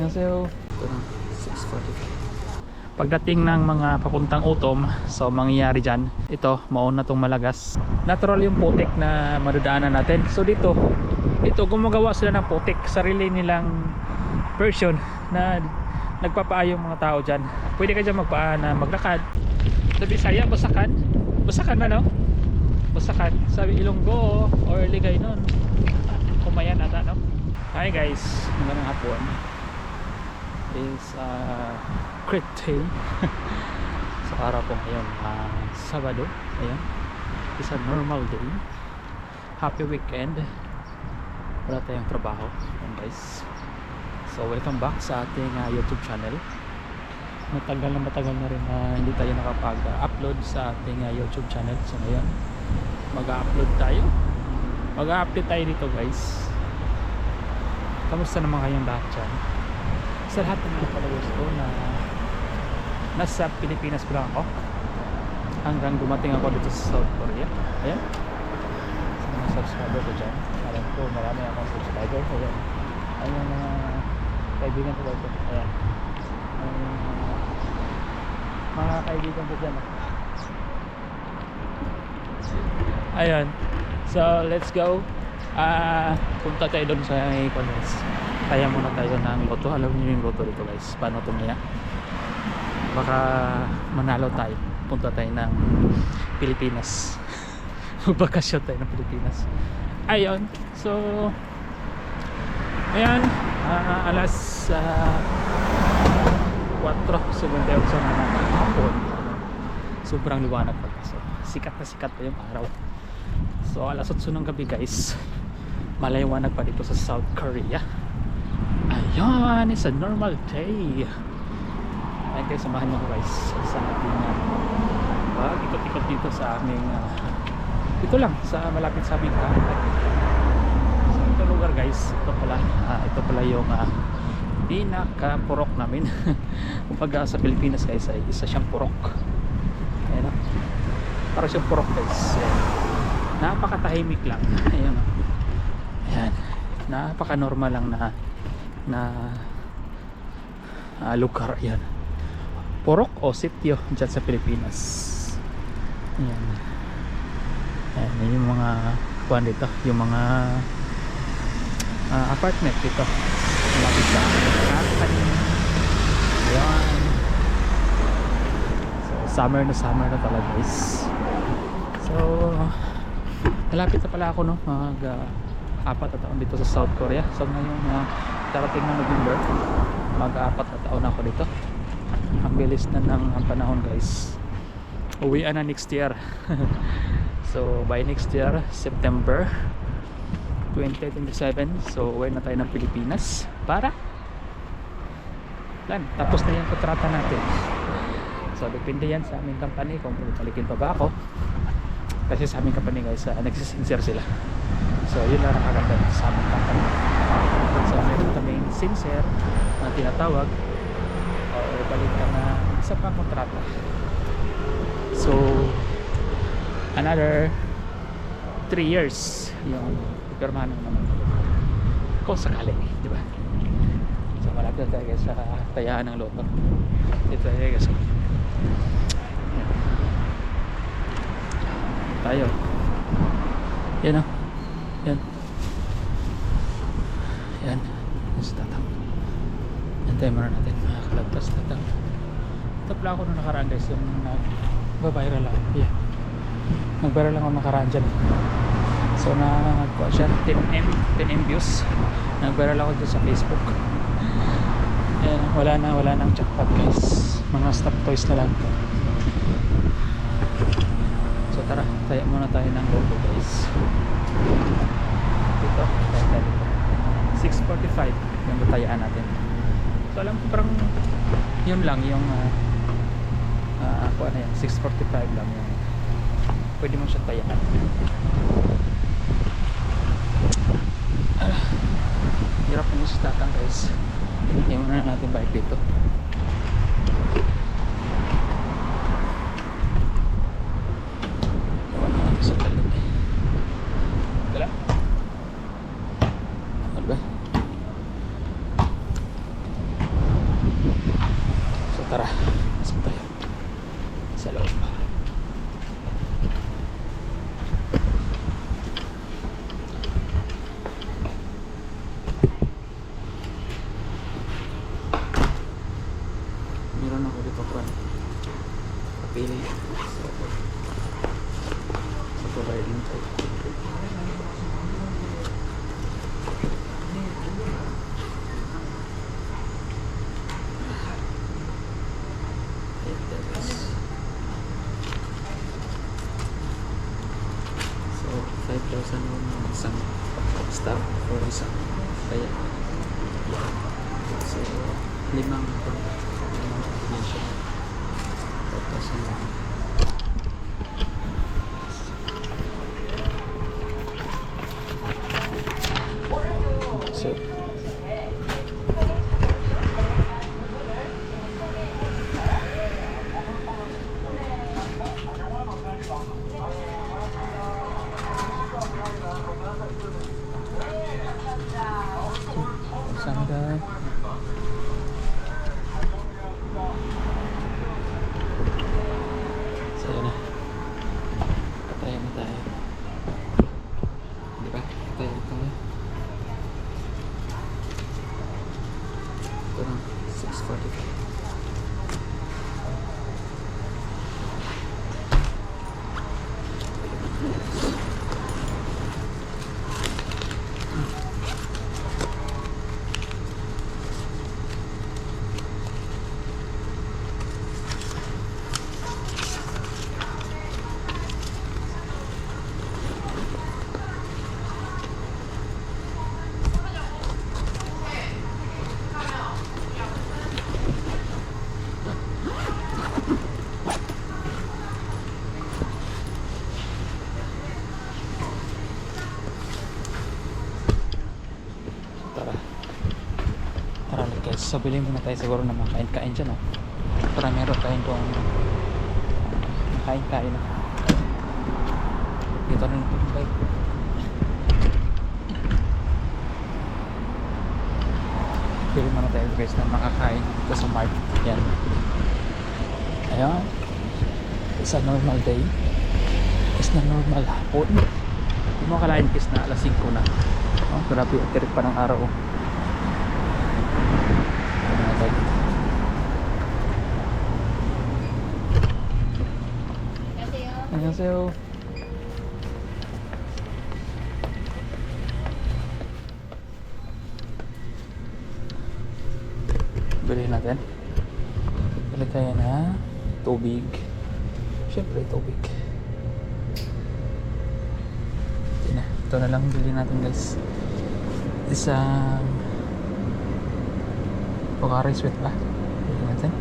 안녕하세요. Ito na, 6:45. Pagdating ng mga papuntang Utom, so mangyayari dyan, ito, mauna tong Malagas. Natural yung putik na madadaanan natin. So dito gumagawa sila ng putik, sarili nilang version na nagpapaayong mga tao dyan. Pwede ka dyan magpaa na maglakad. Sa Bisaya, Basakan. Basakan ba no? Basakan. Sabi Ilonggo or Ligay nun. Kumayan ata no? Hi guys, magandang hapon. Is great day. Sa araw po ngayon, Sabado. Ayan, is a normal day. Happy weekend. Wala tayong trabaho. Ayan guys, so welcome back sa ating YouTube channel. Matagal na rin hindi tayo nakapag-upload sa ating YouTube channel. So ngayon, mag-upload tayo. Mag-update tayo dito guys. Kamusta naman kayong lahat dyan? Sa lahat ng mga followers ko na nasa Pilipinas pa lang ako hanggang dumating ako dito sa South Korea. Ayan, sa mga subscriber ko dyan, alam ko marami akong subscriber. Ayan, ay yung mga kaibigan ko dito. Ayan, mga kaibigan ko dyan. Ayan, so let's go. Punta tayo doon sa Econos. Kaya muna tayo ng loto. Alam niyo yung loto dito guys, paano tumaya. Baka manalo tayo. Punta tayo ng Pilipinas. Magbakasyon tayo ng Pilipinas. Ayun, so ayan, alas 4:58 na hapon. Sobrang liwanag pa. So sikat na sikat pa yung araw. So alas 8 ng gabi guys, maliwanag pa dito sa South Korea. Ayan, it's a normal day. Ayan guys, samahan nyo guys sa ating ikot-ikot dito sa aming ito lang, sa malapit sa aming kanan. So ito lugar guys, ito pala yung pinaka-purok namin. Kumbaga sa Pilipinas guys ay isa siyang purok. Ayan, para siyang purok guys. Ayan, napakatahimik lang. Ayan, ayan, napaka-normal lang na lugar. Ayan, purok o sitio dyan sa Pilipinas. Ayan, ayan yung mga kuwan dito, yung mga apartment dito malapit sa company. Ayan, so summer na talaga guys. So malapit na pala ako no, mag-4 na taon dito sa South Korea. So ngayong darating na November, mag-4 na taon ako dito. Ang bilis na ng panahon guys. Uwian na next year. So by next year, September 2027, so uwi na tayo ng Pilipinas para tapos na yung kontrata natin. So depende yan sa aming company kung balikin pa ba ako. Kasi sa aming company guys, nagsisincere sila. So yun lang nakaganda sa aming company. So meron kaming sincere na tinatawag o balik ka na isa pa kontrata. So another 3 years yung pipirmahan ng naman kung sakali, di ba? So malapit na tayo guys sa tayaan ng loto. Ito tayo guys. Tayo. Yan o. Yan. Yan. Yes, tatang. Yan tayo muna natin. Makakalagpas tatang. Ito pala ako nung nakaraan guys. Yung nag-viral lang. Yeah. Nag-viral lang ako nakaraan dyan. So nagkuha siya 10M views. Nag-viral ako dito sa Facebook. Ayan. Wala nang jackpot guys. Mga stock toys na lang. So tara, tayo muna tayo ng loto guys. Dito, tayo dito 6:45 yung batayaan natin. So alam ko parang yun lang yung ano yan, 6:45 lang yung pwede mo siya tayaan. Hirap mo sa tatang guys. Hindi muna natin balik dito. Sa talon eh. Dala. Ano ba? stop for isa. Kaya, so, limang combination. Tapos, so, sandal. So, yun na. Patayan na tayo. Di ba? Patayan na tayo. Ito na. 6:45. So bilhin muna tayo siguro na makain-kain dyan, oh. Para meron tayong kung makain-kain, oh. Dito rin ito, bike. Bilhin muna tayo guys na makakain dito sa mart. Yan. Ayan. It's a normal day. It's na normal hapon. Hindi mo akalain guys na alas 5 na. Oh, grabe yung tirik pa ng araw, oh. 안녕하세요. Bilhin natin. Bili tayo na tubig. Siyempre tubig. Ito na lang bilhin natin guys. Isang Pocari Sweat ba? Bilhin natin.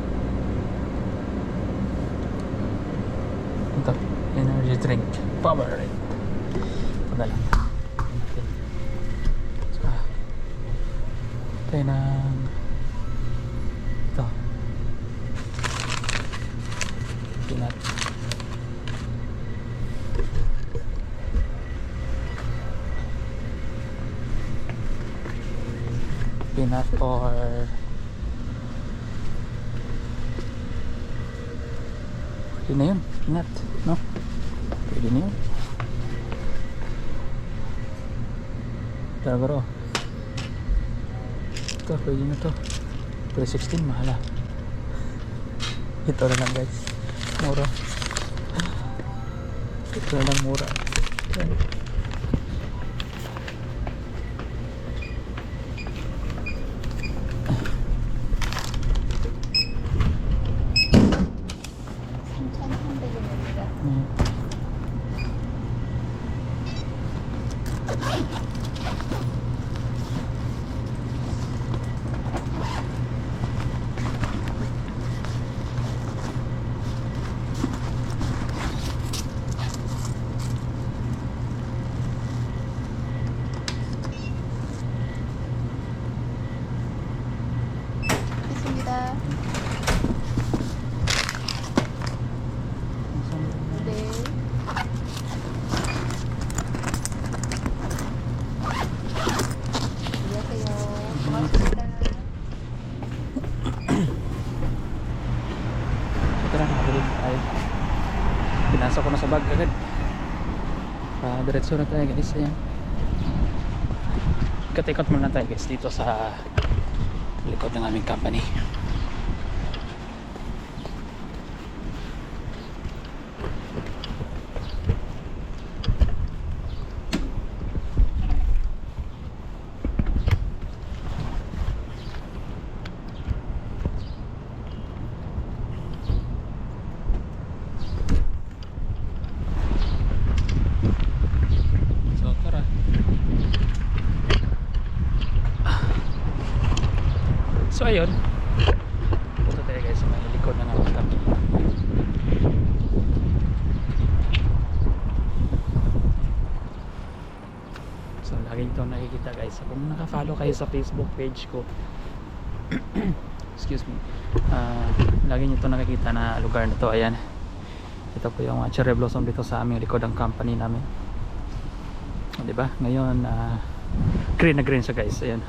Ito. Energy drink. Powerade. Ito na lang. So, tayo ng ito. Peanut. Peanut or pwede na yun. Peanut. No? Pwede na yun. Taragaro. Ito, pwede na to. 316, mahala. Ito na lang guys. Mura. Ito na lang mura. Yan. Pinasok ko na sa bag agad. Diretso na tayo guys. Ayan. Ikot-ikot muna tayo guys dito sa likod ng aming company. So ayun, punta tayo guys sa may likod ng aming company. So lagi ito nakikita guys. Kung naka-follow kayo sa Facebook page ko excuse me, lagi nyo ito nakikita na lugar na to. Ayan, ito po yung cherry blossom dito sa aming likod ng company namin. Diba? Ngayon green na green siya guys. Ayan.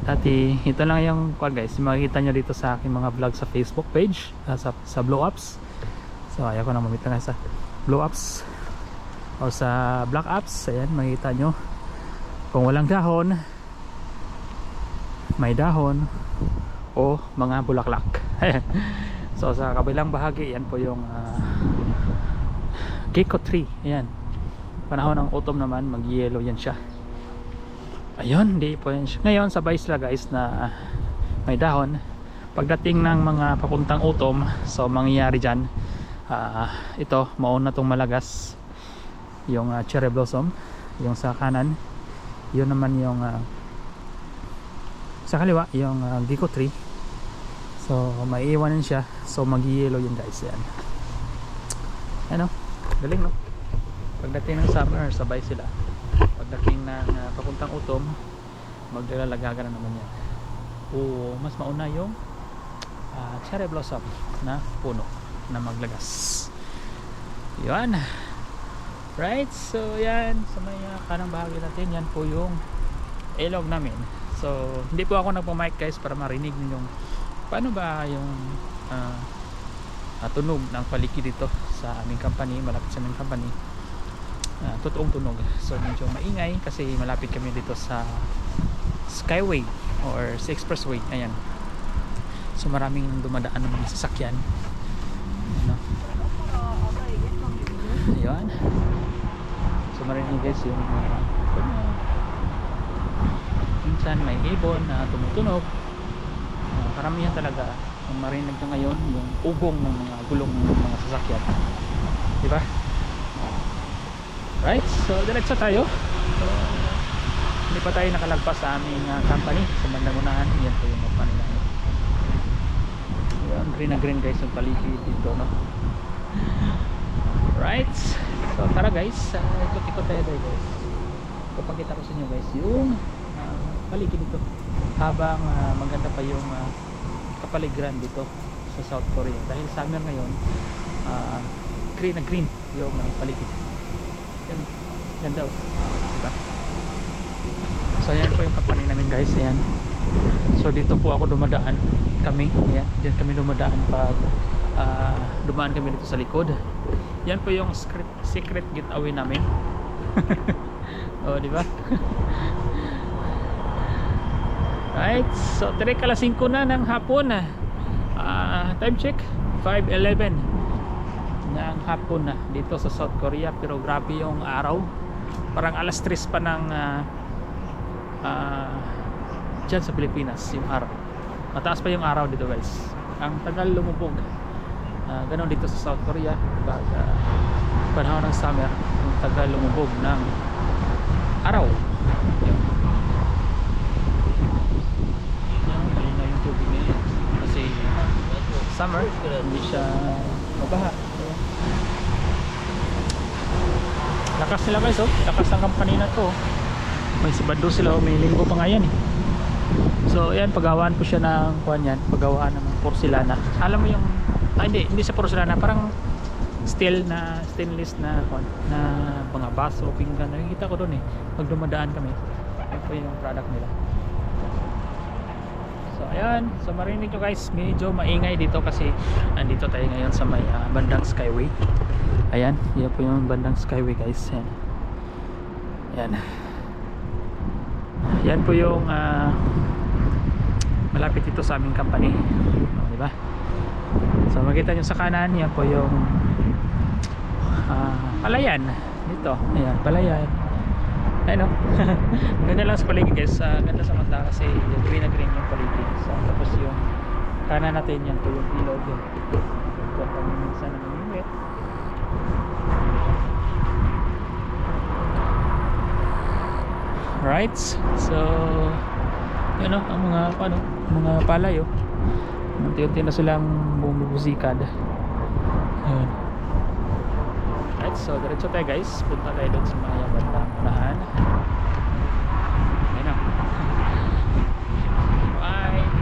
Dati ito lang yung guys, makikita nyo dito sa aking mga vlog sa Facebook page, sa blow ups. So ayaw ko na mamita nga sa blow ups o sa black ups. Ayan, makikita nyo kung walang dahon, may dahon o mga bulaklak. So sa kabilang bahagi, yan po yung gecko tree. Ayan, panahon ng autumn naman, mag-yellow yan siya. Ayun, di po yan siya. Ngayon sabay sila guys na may dahon. Pagdating ng mga papuntang autumn, so mangyayari dyan, ito mauna tong malagas, yung cherry blossom, yung sa kanan. Yun naman yung sa kaliwa, yung gecko tree. So maiiwanan siya, so mag-yellow yun guys. Yan, ano, galing no. Pagdating ng summer, sabay sila. Pagdating ng papuntang autumn, maglalagaga na naman yan. O mas mauna yung cherry blossom na puno na maglagas. Yan, right? So yan, sa may kanang bahagi natin, yan po yung ilog namin. So hindi po ako nagpa-mic guys para marinig niyo yung paano ba yung tunog ng paligid dito sa aming company, malapit sa aming company. Totoong tunog. So medyo maingay kasi malapit kami dito sa Skyway or sa Expressway. Ayan. So maraming dumadaan ng mga sasakyan. Ano? Ayan. So marinig guys yung minsan may ibon na tumutunog. Karamihan talaga ang marinig nyo ngayon yung ugong ng mga gulong ng mga sasakyan. Diba? Right, so diretso tayo. So, hindi pa tayo nakalagpas sa aming company sa bandang unahan. Yan po yung company namin. Yan, green na green guys yung paligid dito, no? Right, so tara guys, ikot-ikot tayo guys. Papakita ko sa inyo guys yung paligid dito habang maganda pa yung kapaligiran dito sa South Korea. Dahil summer ngayon, green na green yung paligid. Yan, ganda oh. Diba? So yan po yung company namin guys. Ayan. So dito po ako dumadaan kami. Ayan, diyan kami dumadaan pag dumaan kami dito sa likod. Yan po yung secret getaway namin. Oh, diba? Right, so 3:05 na ng hapon. Time check 5:11 ng hapon na dito sa South Korea. Pero grabe yung araw, parang alas 3 pa ng dyan sa Pilipinas yung araw. Mataas pa yung araw dito guys. Ang tagal lumubog. Ganon dito sa South Korea pag panahon ng summer, ang tagal lumubog ng araw. Yan yung tubig ngayon kasi summer, hindi siya mabaha. Lakas nila guys oh, lakas ng company na to. May Sabado sila, may Linggo pa nga yan eh. So yan, pagawaan ko siya ng kuhan yan, pagawaan ng porcelana. Alam mo yung hindi sa porcelana, parang stainless na kuhan, na mga baso, pinggan. Nakikita ko doon eh pag dumadaan kami. Yan po yung product nila. So ayan, so marinig nyo guys, medyo maingay dito kasi andito tayo ngayon sa may bandang Skyway. Ayan, yan po yung bandang Skyway guys. Yan, yan, yan po yung malapit dito sa aming company. Diba? So makita nyo sa kanan, yan po yung palayan dito. Ayan, palayan. Ayun o. Ganda lang sa paligid guys. Ganda sa mata kasi yung green na green yung paligid. So, tapos yung kanan natin, yan po yung ilog yun. So pag minsan na namimit, right, so Yan ang mga ano, mga palay oh. Unti-unti na silang bumubusikad. Ayun. Right, so diretso tayo guys. Punta tayo doon sa mga bandang unahan. Ayun na. Right.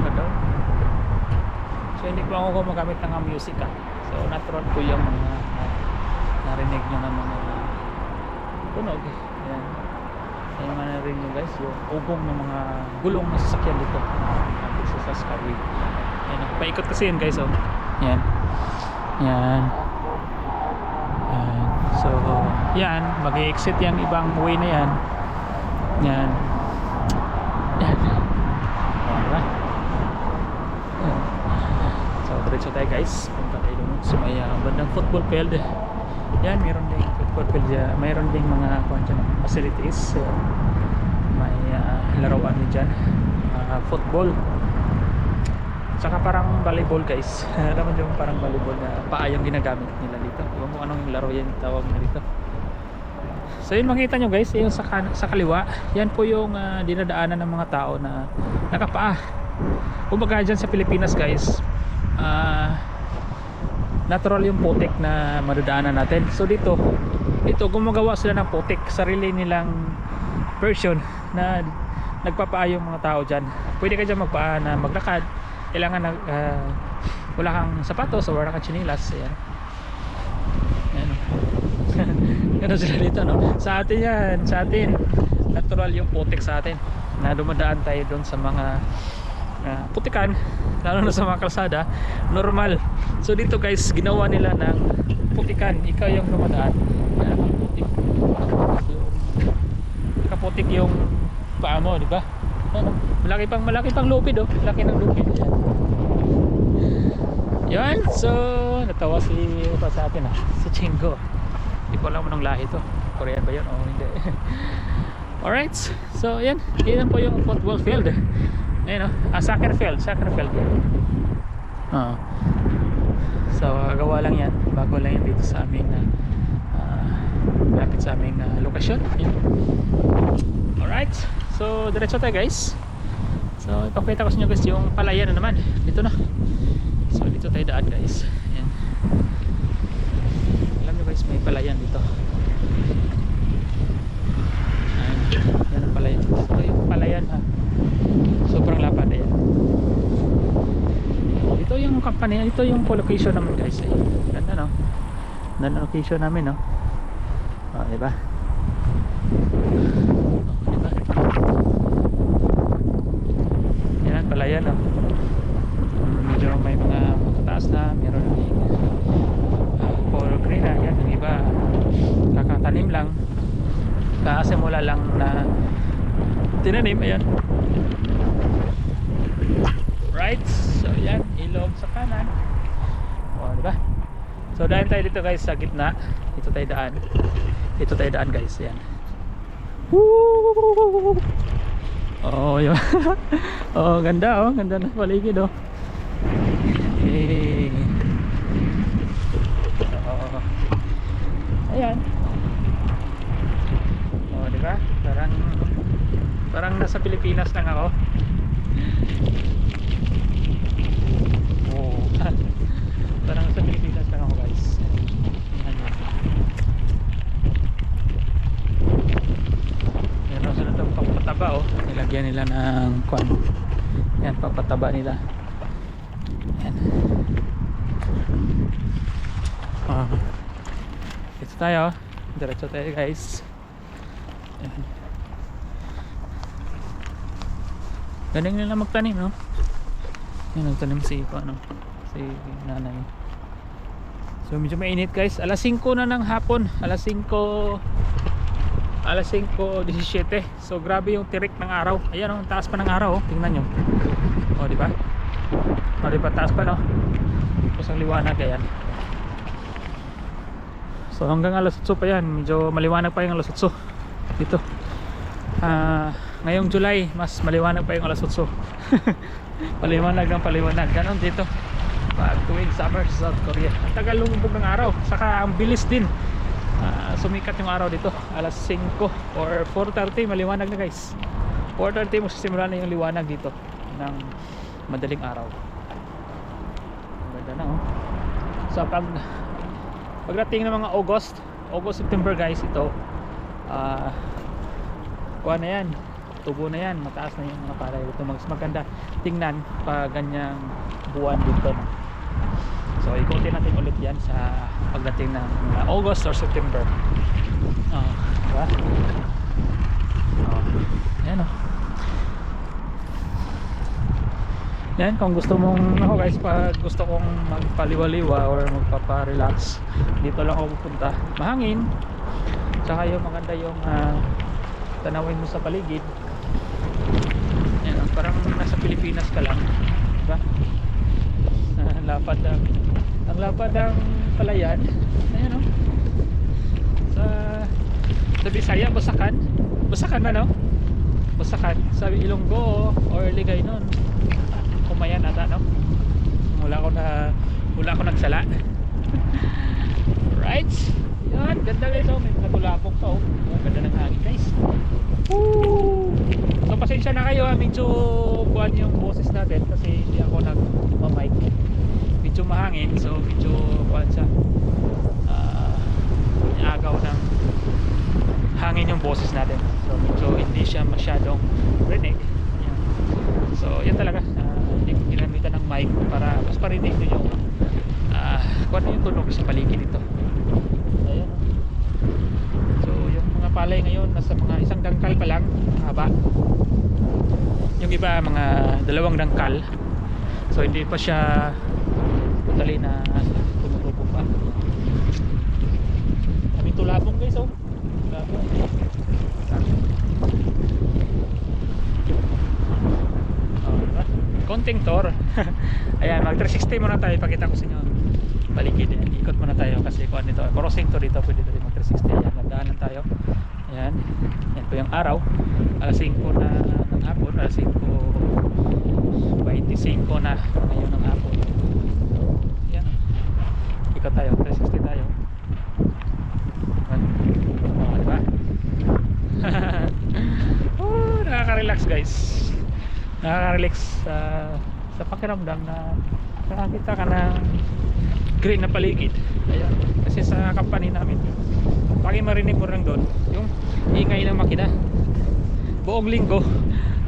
Ano? So hindi ko ako magamit ng music ah. So natural ko yung mga narinig nyo ng mga tunog. Ayan. Ayan nga narinig nyo guys, yung ugong ng mga gulong na sasakyan dito dito sa Skyway. Ayan, paikot kasi yun guys oh. Ayan. Ayan. Ayan. So yan, mag-i-exit yung ibang way na yan. Yan. Yan. Diba? So diretso tayo guys. Punta tayo doon sa may bandang football field. Yan, mayroon ding football field dyan. Mayroon ding mga facilities. May laruan din dyan. Football. Tsaka parang volleyball guys. Alam mo yung parang volleyball na paa yung ginagamit nila dito. Iwan mo anong laro yan tawag na dito. So yun makita nyo guys, yung sa kaliwa, yan po yung dinadaanan ng mga tao na nakapaa. Kumbaga dyan sa Pilipinas guys, natural yung putik na madadaanan natin. So dito gumagawa sila ng putik, sarili nilang version na nagpapaa yung mga tao dyan. Pwede ka dyan magpaa na maglakad. Kailangan wala kang sapatos o wala kang chinilas. Ayan. Ayan. Ganun sila dito no. Sa atin yan, sa atin natural yung putik sa atin na dumadaan tayo doon sa mga putikan, lalo na sa mga kalsada, normal. So dito guys, ginawa nila ng putikan. Ikaw yung dumadaan, nakaputik. So, nakaputik yung paa mo, di ba? Ano? Malaki pang lupid oh. Malaki ng lupid. Yan. So, natawa si sa atin si Chingo. Hindi ko alam anong lahi to. Korean ba yun o hindi? Alright. So, yan. Yan po yung football field. Ayun soccer field. So gawa lang yan, bago lang yan dito sa aming malapit sa aming lokasyon. Alright, so diretso tayo guys. So ipakita ko sa inyo guys yung palayan na naman. Dito na. So dito tayo daan guys. Ayan. Alam nyo guys, may palayan dito. Ayan, yan ang palayan. Ito yung palayan sobrang lapad. Ayan. Ito yung company, ito yung location naman guys. Ganda no. Ganda location namin no. Diba? Diba? Yan ang palayan no. Medyo may mga matataas na, meron ng polo green na. Yan, yung iba kakatanim lang, kasimula lang na tinanim. Ayan. Right, so yan, ilog sa kanan. Diba? So dahil tayo dito guys sa gitna. Dito tayo daan guys. Yan. Woo! Oh, yun. Oh, ganda oh, ganda na paligid oh. Okay. Ayan. Oh, diba? Parang nasa Pilipinas lang ako. Parang sa Pilipinas lang ako guys. Yan o, sila itong papataba oh. Nilagyan nila ng kwan. Yan, papataba nila. Yan. Dito tayo. Diretso tayo guys. Yan. Galing nila magtanim no. Yan, nagtanim si nanay. So medyo mainit guys. Alas 5 na ng hapon. Alas 5:17. So grabe yung tirik ng araw. Ayan oh, taas pa ng araw oh. Tingnan nyo. Oh, di ba? Oh, di ba taas pa no? Kusang liwanag ayan. So hanggang alas 8 pa yan. Medyo maliwanag pa yung alas 8 dito. Ngayong July, mas maliwanag pa yung alas 8. Paliwanag ng paliwanag. Ganon dito. Pag tuwing summer sa South Korea, ang tagal lumubog ng araw, saka ang bilis din sumikat yung araw dito alas 5 or 4:30, maliwanag na guys. 4:30 magsisimula na yung liwanag dito ng madaling araw. Ganda na oh. So pagdating ng mga August, September guys, ito kuha na yan, tubo na yan, mataas na yung mga palay dito. Mas maganda tingnan pag ganyang buwan dito no? So ikutin natin ulit yan sa pagdating ng August or September. Diba? Yan yan, kung gusto mong ako guys, pag gusto kong magpaliwaliwa or magpapa-relax, dito lang ako pupunta. Mahangin, tsaka yung maganda yung tanawin mo sa paligid. Yan, parang nasa Pilipinas ka lang, diba? Ang lapad ng palayan. Ayan o, sa Bisaya, Busakan ba no? Busakan, sabi Ilonggo or Ligay nun, kumayan ata no? Wala ako nagsala. Right, yan, ganda guys oh. May mga tulapok to oh. Ganda ng hangin guys. Woo! So pasensya na kayo medyo buwan yung boses natin kasi hindi ako nagmamic. Medyo mahangin, so medyo buwan siya, agaw ng hangin yung boses natin, so medyo hindi siya masyadong rinig. Ayan. So yan talaga, hindi ko ginamitan ng mic para mas parinig nyo yung kung ano yung tunog sa paligid dito. Ayan. So yung mga palay ngayon nasa mga isang dangkal pa lang haba, yung iba mga 2 dangkal, so hindi pa siya totally na tumutubo pa. Kaming tulabong guys oh. Tulabong. Diba? Konting tour. Ayan, mag 360 muna tayo, pakita ko sa inyo paligid. Ayan, ikot muna tayo kasi kung ano ito, crossing to dito, pwede tayo mag 360. Ayan, nagdaanan tayo. Ayan, yan po yung araw, alas 5 na ng hapon, alas 5:25 na ngayon ng hapon. Yan, ikot tayo, 360 tayo. Diba? Nakaka-relax guys, nakaka-relax sa pakiramdam na nakakita ka ng green na paligid. Ayan. Kasi sa company namin, pagi marinig mo lang doon yung ingay ng makina buong linggo,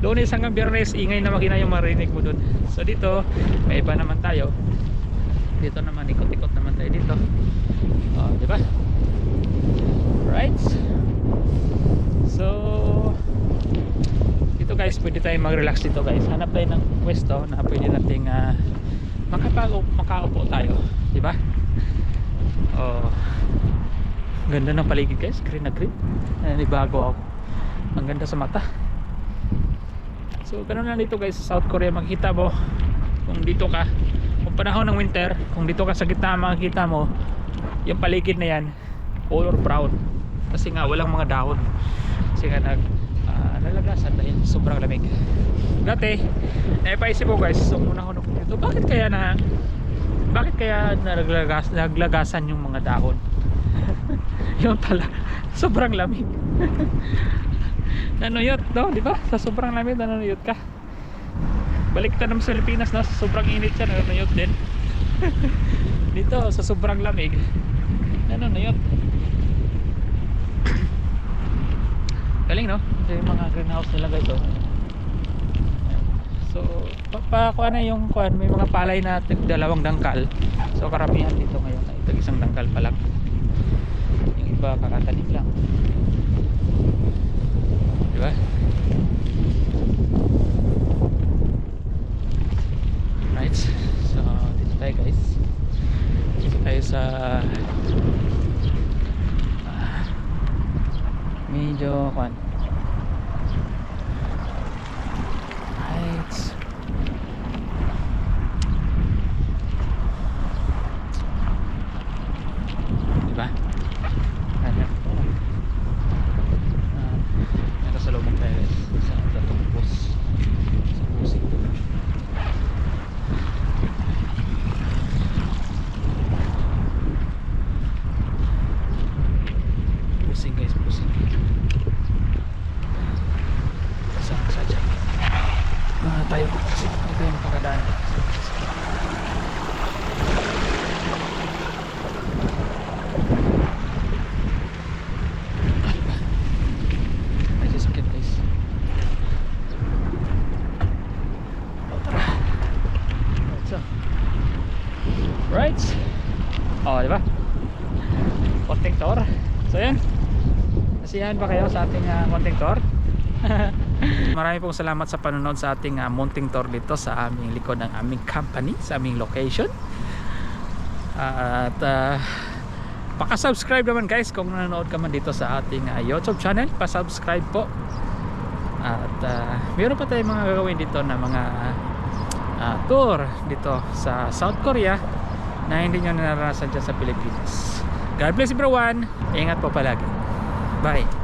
Lunes hanggang Biyernes, ingay na makina yung marinig mo doon. So dito may iba naman tayo, dito naman ikot-ikot naman tayo dito. Diba? Right, so dito guys, pwede tayo mag-relax dito guys. Hanap tayo ng pwesto na pwede nating makaupo tayo, diba? Ganda ng paligid guys, green na green. Ibago ako, ang ganda sa mata. So ganun lang dito guys sa South Korea. Makikita mo kung dito ka, kung panahon ng winter, kung dito ka sa gitna, makikita mo yung paligid na yan color brown kasi nga walang mga dahon, kasi nga nalagasan dahil sobrang lamig. Dati naipaisip ko guys, so muna ko dito, bakit kaya naglagasan yung mga dahon? Yung pala sobrang lamig. Nanuyot no, di ba? Sa sobrang lamig nanuyot ka. Baliktad naman sa Pilipinas, no? Sa sobrang init siya, nanuyot din. Dito sa sobrang lamig nanuyot. Galing no? Kasi yung mga greenhouse nila guys oh. So kuha na yung may mga palay na 2 dangkal. So karamihan dito ngayon ay 1 dangkal pa lang. Yung iba kakatanim lang, diba? Right, so dito tayo guys, dito tayo sa medyo right. Diba? Nasa loob tayo sa tatong bus, sa busing to. Saan dyan? Tayo kasi ito yung pagkadaan. May sasakyan guys. Tara. Right. Oh, di ba? Konting tour. So yan. Nasiyahan ba kayo sa ating konting tour? Marami pong salamat sa panonood sa ating munting tour dito sa aming likod ng aming company, sa aming location. At paka-subscribe naman guys kung nanonood ka man dito sa ating YouTube channel. Pa-subscribe po. At meron pa tayong mga gagawin dito na mga tour dito sa South Korea na hindi nyo naranasan dyan sa Pilipinas. God bless everyone. Ingat po palagi. Bye.